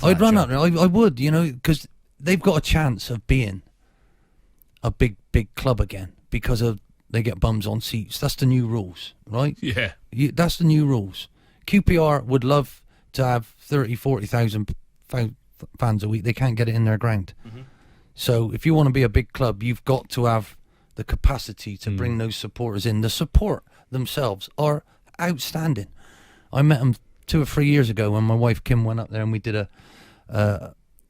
I'd run up there. I would, because they've got a chance of being a big club again because of they get bums on seats. That's the new rules, right? Yeah. That's the new rules. QPR would love to have 30, 40,000 fans a week. They can't get it in their ground. Mm-hmm. So if you want to be a big club, you've got to have the capacity to bring those supporters in. The support themselves are outstanding. I met them 2 or 3 years ago when my wife Kim went up there and we did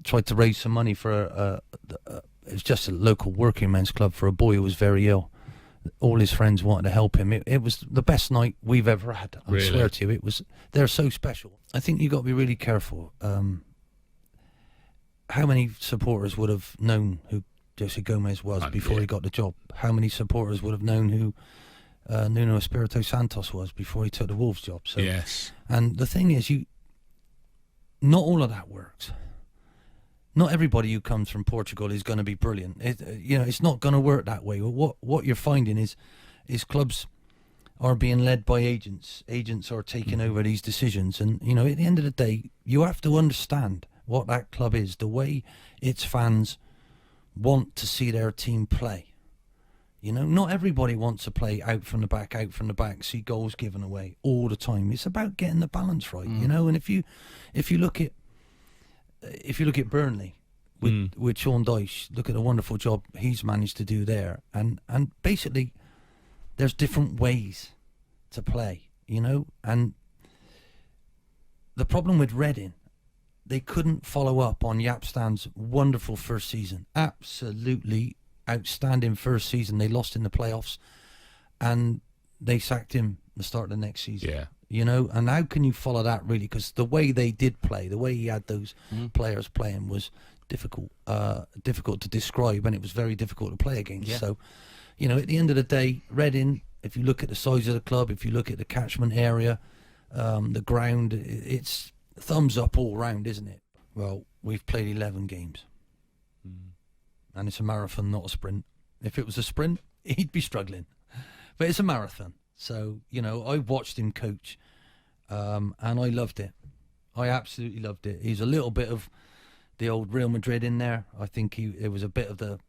tried to raise some money for it was just a local working men's club for a boy who was very ill. All his friends wanted to help him. It was the best night we've ever had. I swear to you, they're so special. I think you've got to be really careful. How many supporters would have known who Jose Gomez was before he got the job? How many supporters would have known who Nuno Espirito Santos was before he took the Wolves job? So, yes. And the thing is, not all of that works. Not everybody who comes from Portugal is going to be brilliant. It's not going to work that way. What you're finding is clubs are being led by agents. Agents are taking over these decisions, and at the end of the day, you have to understand what that club is, the way its fans want to see their team play. Not everybody wants to play out from the back, see goals given away all the time. It's about getting the balance right, And if you look at Burnley with Sean Dyche, look at the wonderful job he's managed to do there, and basically there's different ways to play, and the problem with Reading, they couldn't follow up on Jaap Stan's wonderful first season. Absolutely outstanding first season. They lost in the playoffs and they sacked him the start of the next season. Yeah. And how can you follow that really? Because the way they did play, the way he had those players playing was difficult to describe, and it was very difficult to play against. Yeah. So, at the end of the day, Reading, if you look at the size of the club, if you look at the catchment area, the ground, it's thumbs up all round, isn't it? Well, we've played 11 games. And it's a marathon, not a sprint. If it was a sprint, he'd be struggling. But it's a marathon. So, I watched him coach, and I loved it. I absolutely loved it. He's a little bit of the old Real Madrid in there. I think it was a bit of the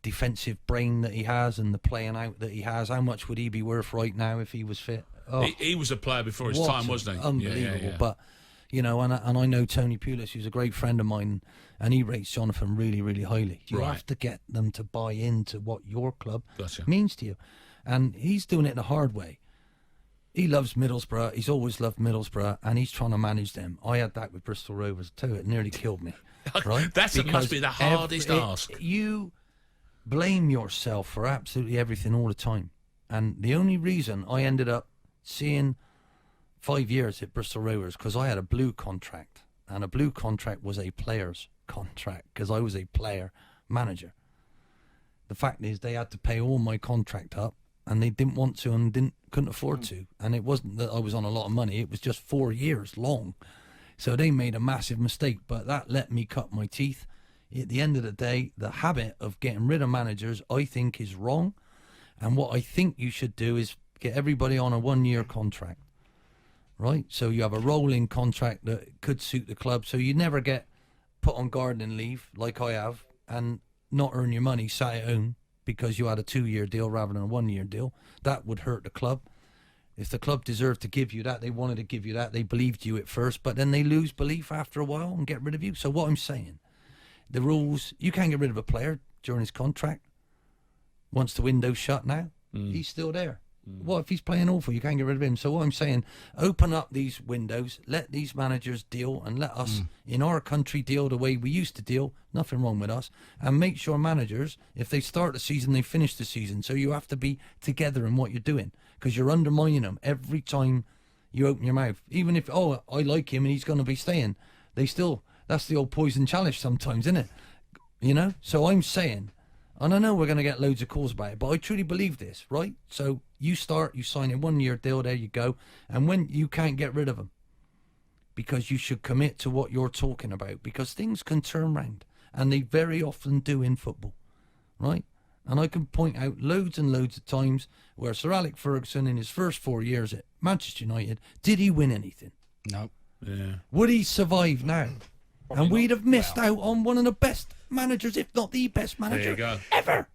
defensive brain that he has and the playing out that he has. How much would he be worth right now if he was fit? Oh, he was a player before his time, wasn't he? Unbelievable. Yeah. But, and I know Tony Pulis, who's a great friend of mine, and he rates Jonathan really, really highly. You have to get them to buy into what your club means to you. And he's doing it the hard way. He loves Middlesbrough. He's always loved Middlesbrough, and he's trying to manage them. I had that with Bristol Rovers too. It nearly killed me. Right? Must be the hardest ask. You blame yourself for absolutely everything all the time. And the only reason I ended up seeing 5 years at Bristol Rovers, because I had a blue contract, and a blue contract was a player's contract because I was a player manager. The fact is they had to pay all my contract up, and they didn't want to and couldn't afford to. And it wasn't that I was on a lot of money, it was just 4 years long. So they made a massive mistake, but that let me cut my teeth. At the end of the day, the habit of getting rid of managers, I think, is wrong. And what I think you should do is get everybody on a 1 year contract, right? So you have a rolling contract that could suit the club, so you never get put on gardening leave like I have and not earn your money, sat at home because you had a 2 year deal rather than a 1 year deal. That would hurt the club. If the club deserved to give you that, they wanted to give you that, they believed you at first, but then they lose belief after a while and get rid of you. So what I'm saying, the rules, you can't get rid of a player during his contract. Once the window's shut now, he's still there. What if he's playing awful? You can't get rid of him. So what I'm saying, open up these windows, let these managers deal, and let us in our country deal the way we used to deal. Nothing wrong with us. And make sure managers, if they start the season, they finish the season. So you have to be together in what you're doing, because you're undermining them every time you open your mouth. Even if, I like him and he's going to be staying, that's the old poison chalice sometimes, isn't it? So I'm saying, and I know we're going to get loads of calls about it, but I truly believe this, right? So you sign a 1 year deal, there you go. And when you can't get rid of them, because you should commit to what you're talking about, because things can turn round, and they very often do in football, right? And I can point out loads and loads of times where Sir Alex Ferguson, in his first 4 years at Manchester United, did he win anything? No. Yeah. Would he survive now? and we'd have missed out on one of the best managers, if not the best manager ever.